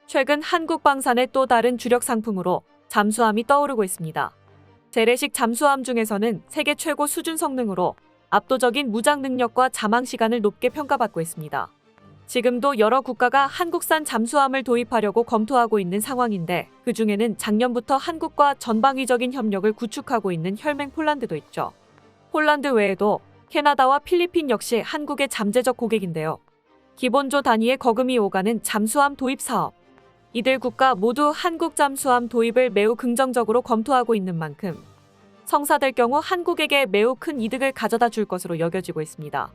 최근 한국 방산의 또 다른 주력 상품으로 잠수함이 떠오르고 있습니다. 재래식 잠수함 중에서는 세계 최고 수준 성능으로 압도적인 무장 능력과 잠항 시간을 높게 평가받고 있습니다. 지금도 여러 국가가 한국산 잠수함을 도입하려고 검토하고 있는 상황인데, 그 중에는 작년부터 한국과 전방위적인 협력을 구축하고 있는 혈맹 폴란드도 있죠. 폴란드 외에도 캐나다와 필리핀 역시 한국의 잠재적 고객인데요. 기본조 단위의 거금이 오가는 잠수함 도입 사업. 이들 국가 모두 한국 잠수함 도입을 매우 긍정적으로 검토하고 있는 만큼 성사될 경우 한국에게 매우 큰 이득을 가져다 줄 것으로 여겨지고 있습니다.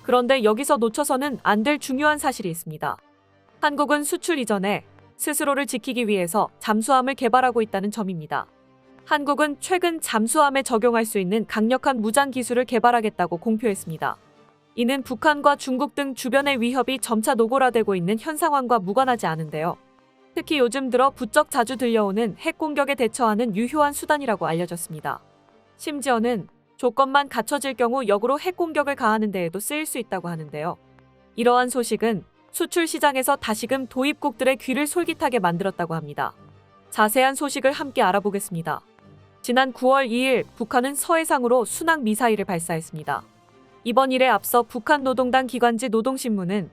그런데 여기서 놓쳐서는 안 될 중요한 사실이 있습니다. 한국은 수출 이전에 스스로를 지키기 위해서 잠수함을 개발하고 있다는 점입니다. 한국은 최근 잠수함에 적용할 수 있는 강력한 무장 기술을 개발하겠다고 공표했습니다. 이는 북한과 중국 등 주변의 위협이 점차 노골화되고 있는 현 상황과 무관하지 않은데요. 특히 요즘 들어 부쩍 자주 들려오는 핵 공격에 대처하는 유효한 수단이라고 알려졌습니다. 심지어는 조건만 갖춰질 경우 역으로 핵 공격을 가하는 데에도 쓰일 수 있다고 하는데요. 이러한 소식은 수출 시장에서 다시금 도입국들의 귀를 솔깃하게 만들었다고 합니다. 자세한 소식을 함께 알아보겠습니다. 지난 9월 2일 북한은 서해상으로 순항 미사일을 발사했습니다. 이번 일에 앞서 북한 노동당 기관지 노동신문은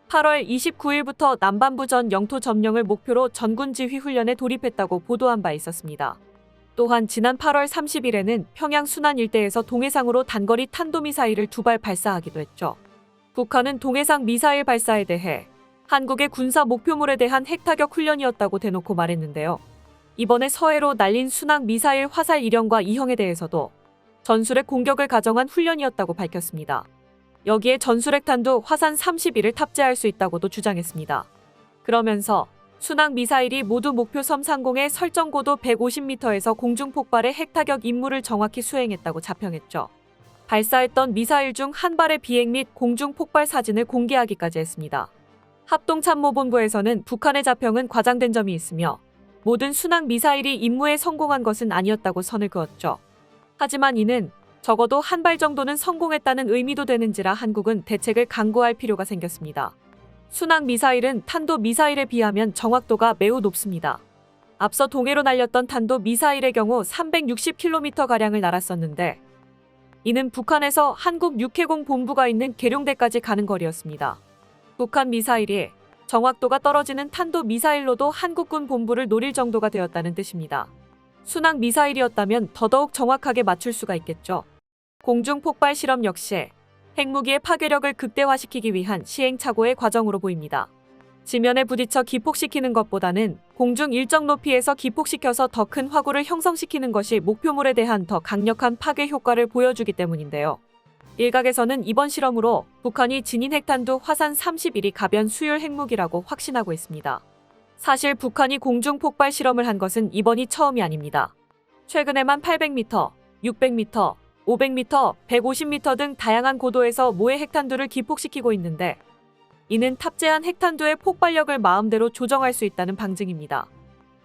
8월 29일부터 남반부 전 영토 점령을 목표로 전군 지휘 훈련에 돌입했다고 보도한 바 있었습니다. 또한 지난 8월 30일에는 평양 순안 일대에서 동해상으로 단거리 탄도미사일을 2발 발사하기도 했죠. 북한은 동해상 미사일 발사에 대해 한국의 군사 목표물에 대한 핵타격 훈련이었다고 대놓고 말했는데요. 이번에 서해로 날린 순항 미사일 화살 1형과 2형에 대해서도 전술핵 공격을 가정한 훈련이었다고 밝혔습니다. 여기에 전술핵탄두 화산 31을 탑재할 수 있다고도 주장했습니다. 그러면서 순항 미사일이 모두 목표 섬 상공의 설정 고도 150m에서 공중 폭발의 핵타격 임무를 정확히 수행했다고 자평했죠. 발사했던 미사일 중 한 발의 비행 및 공중 폭발 사진을 공개하기까지 했습니다. 합동참모본부에서는 북한의 자평은 과장된 점이 있으며 모든 순항 미사일이 임무에 성공한 것은 아니었다고 선을 그었죠. 하지만 이는 적어도 한 발 정도는 성공했다는 의미도 되는지라 한국은 대책을 강구할 필요가 생겼습니다. 순항 미사일은 탄도 미사일에 비하면 정확도가 매우 높습니다. 앞서 동해로 날렸던 탄도 미사일의 경우 360km가량을 날았었는데, 이는 북한에서 한국 육해공 본부가 있는 계룡대까지 가는 거리였습니다. 북한 미사일이 정확도가 떨어지는 탄도 미사일로도 한국군 본부를 노릴 정도가 되었다는 뜻입니다. 순항 미사일이었다면 더더욱 정확하게 맞출 수가 있겠죠. 공중 폭발 실험 역시 핵무기의 파괴력을 극대화시키기 위한 시행착오의 과정으로 보입니다. 지면에 부딪혀 기폭시키는 것보다는 공중 일정 높이에서 기폭시켜서 더 큰 화구를 형성시키는 것이 목표물에 대한 더 강력한 파괴 효과를 보여주기 때문인데요. 일각에서는 이번 실험으로 북한이 지닌 핵탄두 화산 31이 가변 수율 핵무기라고 확신하고 있습니다. 사실 북한이 공중 폭발 실험을 한 것은 이번이 처음이 아닙니다. 최근에만 800m, 600m, 500m, 150m 등 다양한 고도에서 모의 핵탄두를 기폭시키고 있는데, 이는 탑재한 핵탄두의 폭발력을 마음대로 조정할 수 있다는 방증입니다.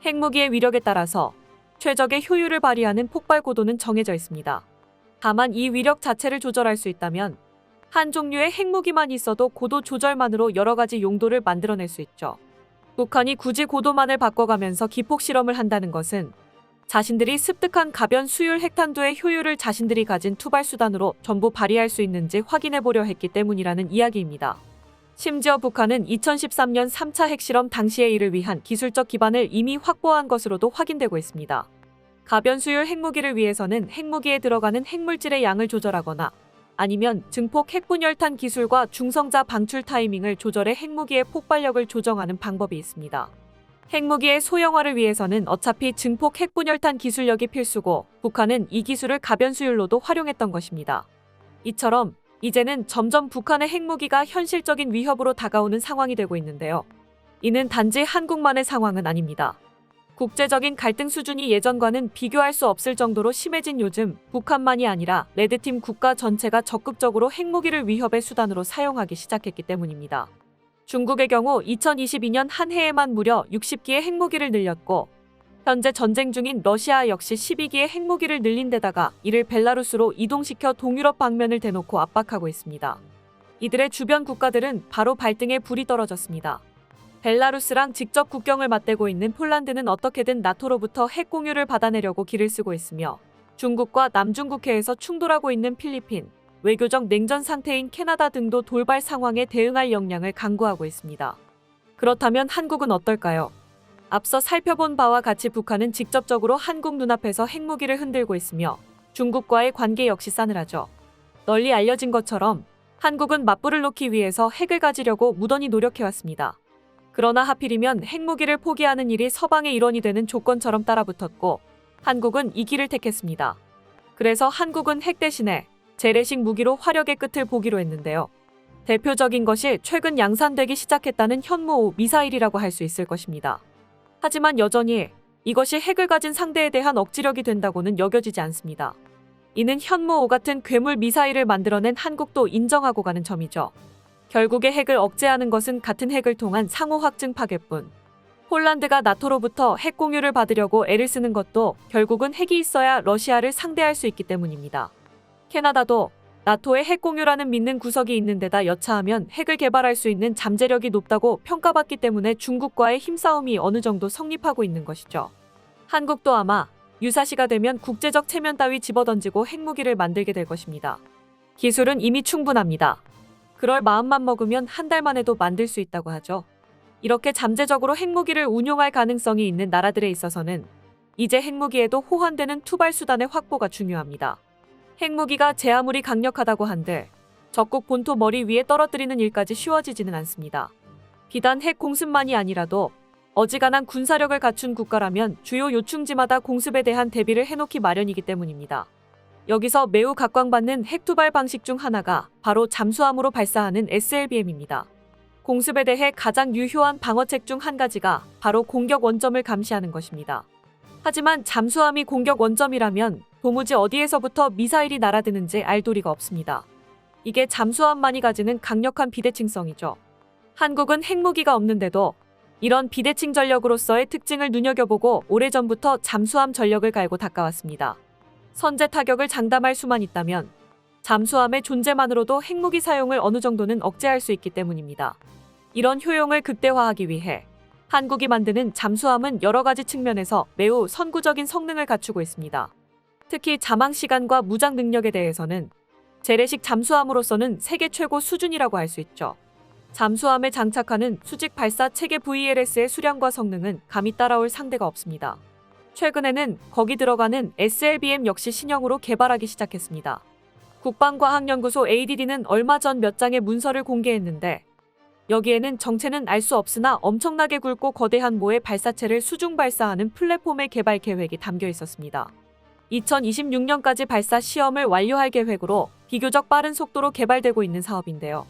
핵무기의 위력에 따라서 최적의 효율을 발휘하는 폭발 고도는 정해져 있습니다. 다만 이 위력 자체를 조절할 수 있다면 한 종류의 핵무기만 있어도 고도 조절만으로 여러 가지 용도를 만들어낼 수 있죠. 북한이 굳이 고도만을 바꿔가면서 기폭 실험을 한다는 것은 자신들이 습득한 가변 수율 핵탄두의 효율을 자신들이 가진 투발 수단으로 전부 발휘할 수 있는지 확인해보려 했기 때문이라는 이야기입니다. 심지어 북한은 2013년 3차 핵실험 당시의 이를 위한 기술적 기반을 이미 확보한 것으로도 확인되고 있습니다. 가변 수율 핵무기를 위해서는 핵무기에 들어가는 핵물질의 양을 조절하거나 아니면 증폭 핵분열탄 기술과 중성자 방출 타이밍을 조절해 핵무기의 폭발력을 조정하는 방법이 있습니다. 핵무기의 소형화를 위해서는 어차피 증폭 핵분열탄 기술력이 필수고, 북한은 이 기술을 가변수율로도 활용했던 것입니다. 이처럼 이제는 점점 북한의 핵무기가 현실적인 위협으로 다가오는 상황이 되고 있는데요. 이는 단지 한국만의 상황은 아닙니다. 국제적인 갈등 수준이 예전과는 비교할 수 없을 정도로 심해진 요즘, 북한만이 아니라 레드팀 국가 전체가 적극적으로 핵무기를 위협의 수단으로 사용하기 시작했기 때문입니다. 중국의 경우 2022년 한 해에만 무려 60기의 핵무기를 늘렸고, 현재 전쟁 중인 러시아 역시 12기의 핵무기를 늘린 데다가 이를 벨라루스로 이동시켜 동유럽 방면을 대놓고 압박하고 있습니다. 이들의 주변 국가들은 바로 발등에 불이 떨어졌습니다. 벨라루스랑 직접 국경을 맞대고 있는 폴란드는 어떻게든 나토로부터 핵 공유를 받아내려고 기를 쓰고 있으며 중국과 남중국해에서 충돌하고 있는 필리핀, 외교적 냉전 상태인 캐나다 등도 돌발 상황에 대응할 역량을 강구하고 있습니다. 그렇다면 한국은 어떨까요? 앞서 살펴본 바와 같이 북한은 직접적으로 한국 눈앞에서 핵무기를 흔들고 있으며 중국과의 관계 역시 싸늘하죠. 널리 알려진 것처럼 한국은 맞불을 놓기 위해서 핵을 가지려고 무던히 노력해왔습니다. 그러나 하필이면 핵무기를 포기하는 일이 서방의 일원이 되는 조건처럼 따라붙었고 한국은 이 길을 택했습니다. 그래서 한국은 핵 대신에 재래식 무기로 화력의 끝을 보기로 했는데요. 대표적인 것이 최근 양산되기 시작했다는 현무5 미사일이라고 할 수 있을 것입니다. 하지만 여전히 이것이 핵을 가진 상대에 대한 억지력이 된다고는 여겨지지 않습니다. 이는 현무5 같은 괴물 미사일을 만들어낸 한국도 인정하고 가는 점이죠. 결국에 핵을 억제하는 것은 같은 핵을 통한 상호 확증 파괴뿐. 폴란드가 나토로부터 핵 공유를 받으려고 애를 쓰는 것도 결국은 핵이 있어야 러시아를 상대할 수 있기 때문입니다. 캐나다도 나토의 핵 공유라는 믿는 구석이 있는 데다 여차하면 핵을 개발할 수 있는 잠재력이 높다고 평가받기 때문에 중국과의 힘싸움이 어느 정도 성립하고 있는 것이죠. 한국도 아마 유사시가 되면 국제적 체면 따위 집어던지고 핵무기를 만들게 될 것입니다. 기술은 이미 충분합니다. 그럴 마음만 먹으면 한 달만 해도 만들 수 있다고 하죠. 이렇게 잠재적으로 핵무기를 운용할 가능성이 있는 나라들에 있어서는 이제 핵무기에도 호환되는 투발 수단의 확보가 중요합니다. 핵무기가 제 아무리 강력하다고 한들 적국 본토 머리 위에 떨어뜨리는 일까지 쉬워지지는 않습니다. 비단 핵 공습만이 아니라도 어지간한 군사력을 갖춘 국가라면 주요 요충지마다 공습에 대한 대비를 해놓기 마련이기 때문입니다. 여기서 매우 각광받는 핵투발 방식 중 하나가 바로 잠수함으로 발사하는 SLBM입니다. 공습에 대해 가장 유효한 방어책 중 한 가지가 바로 공격 원점을 감시하는 것입니다. 하지만 잠수함이 공격 원점이라면 도무지 어디에서부터 미사일이 날아드는지 알 도리가 없습니다. 이게 잠수함만이 가지는 강력한 비대칭성이죠. 한국은 핵무기가 없는데도 이런 비대칭 전력으로서의 특징을 눈여겨보고 오래전부터 잠수함 전력을 갈고 닦아왔습니다. 선제 타격을 장담할 수만 있다면 잠수함의 존재만으로도 핵무기 사용을 어느 정도는 억제할 수 있기 때문입니다. 이런 효용을 극대화하기 위해 한국이 만드는 잠수함은 여러 가지 측면에서 매우 선구적인 성능을 갖추고 있습니다. 특히 자망 시간과 무장 능력에 대해서는 재래식 잠수함으로서는 세계 최고 수준이라고 할 수 있죠. 잠수함에 장착하는 수직 발사 체계 VLS의 수량과 성능은 감히 따라올 상대가 없습니다. 최근에는 거기 들어가는 SLBM 역시 신형으로 개발하기 시작했습니다. 국방과학연구소 ADD는 얼마 전 몇 장의 문서를 공개했는데 여기에는 정체는 알 수 없으나 엄청나게 굵고 거대한 모의 발사체를 수중 발사하는 플랫폼의 개발 계획이 담겨 있었습니다. 2026년까지 발사 시험을 완료할 계획으로 비교적 빠른 속도로 개발되고 있는 사업인데요.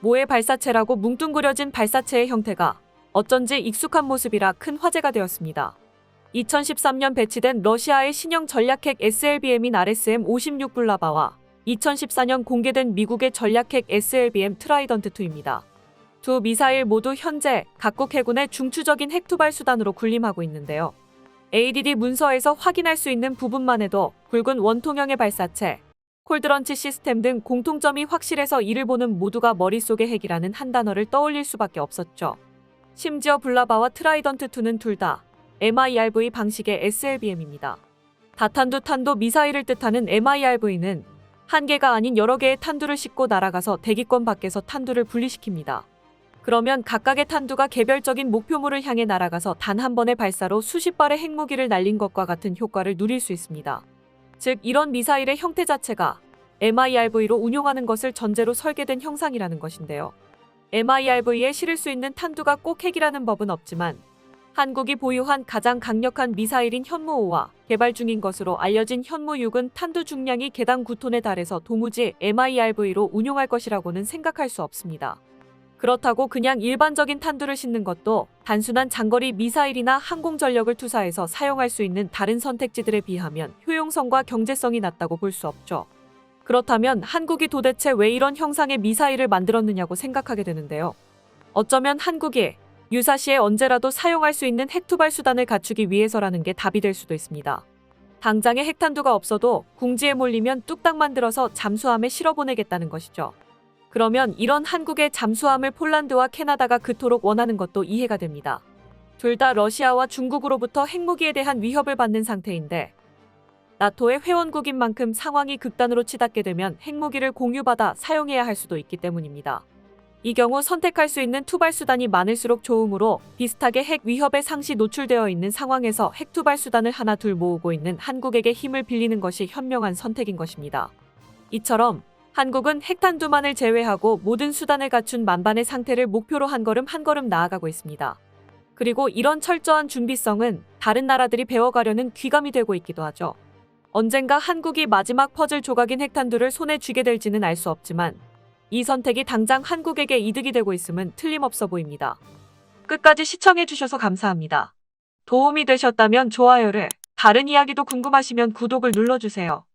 모의 발사체라고 뭉뚱그려진 발사체의 형태가 어쩐지 익숙한 모습이라 큰 화제가 되었습니다. 2013년 배치된 러시아의 신형 전략핵 SLBM인 RSM-56 블라바와 2014년 공개된 미국의 전략핵 SLBM 트라이던트2입니다. 두 미사일 모두 현재 각국 해군의 중추적인 핵투발 수단으로 군림하고 있는데요. ADD 문서에서 확인할 수 있는 부분만 해도 굵은 원통형의 발사체, 콜드런치 시스템 등 공통점이 확실해서 이를 보는 모두가 머릿속에 핵이라는 한 단어를 떠올릴 수밖에 없었죠. 심지어 블라바와 트라이던트2는 둘 다 MIRV 방식의 SLBM입니다. 다탄두 미사일을 뜻하는 MIRV는 한 개가 아닌 여러 개의 탄두를 싣고 날아가서 대기권 밖에서 탄두를 분리시킵니다. 그러면 각각의 탄두가 개별적인 목표물을 향해 날아가서 단 한 번의 발사로 수십 발의 핵무기를 날린 것과 같은 효과를 누릴 수 있습니다. 즉 이런 미사일의 형태 자체가 MIRV로 운용하는 것을 전제로 설계된 형상이라는 것인데요. MIRV에 실을 수 있는 탄두가 꼭 핵이라는 법은 없지만 한국이 보유한 가장 강력한 미사일인 현무5와 개발 중인 것으로 알려진 현무6은 탄두 중량이 개당 9톤에 달해서 도무지 MIRV로 운용할 것이라고는 생각할 수 없습니다. 그렇다고 그냥 일반적인 탄두를 싣는 것도 단순한 장거리 미사일이나 항공전력을 투사해서 사용할 수 있는 다른 선택지들에 비하면 효용성과 경제성이 낮다고 볼 수 없죠. 그렇다면 한국이 도대체 왜 이런 형상의 미사일을 만들었느냐고 생각하게 되는데요. 어쩌면 한국이 유사시에 언제라도 사용할 수 있는 핵투발 수단을 갖추기 위해서라는 게 답이 될 수도 있습니다. 당장에 핵탄두가 없어도 궁지에 몰리면 뚝딱 만들어서 잠수함에 실어보내겠다는 것이죠. 그러면 이런 한국의 잠수함을 폴란드와 캐나다가 그토록 원하는 것도 이해가 됩니다. 둘 다 러시아와 중국으로부터 핵무기에 대한 위협을 받는 상태인데 나토의 회원국인 만큼 상황이 극단으로 치닫게 되면 핵무기를 공유받아 사용해야 할 수도 있기 때문입니다. 이 경우 선택할 수 있는 투발 수단이 많을수록 좋으므로 비슷하게 핵 위협에 상시 노출되어 있는 상황에서 핵 투발 수단을 하나 둘 모으고 있는 한국에게 힘을 빌리는 것이 현명한 선택인 것입니다. 이처럼 한국은 핵탄 두만을 제외하고 모든 수단을 갖춘 만반의 상태를 목표로 한 걸음 나아가고 있습니다. 그리고 이런 철저한 준비성은 다른 나라들이 배워가려는 귀감이 되고 있기도 하죠. 언젠가 한국이 마지막 퍼즐 조각인 핵탄두를 손에 쥐게 될지는 알 수 없지만 이 선택이 당장 한국에게 이득이 되고 있음은 틀림없어 보입니다. 끝까지 시청해주셔서 감사합니다. 도움이 되셨다면 좋아요를, 다른 이야기도 궁금하시면 구독을 눌러주세요.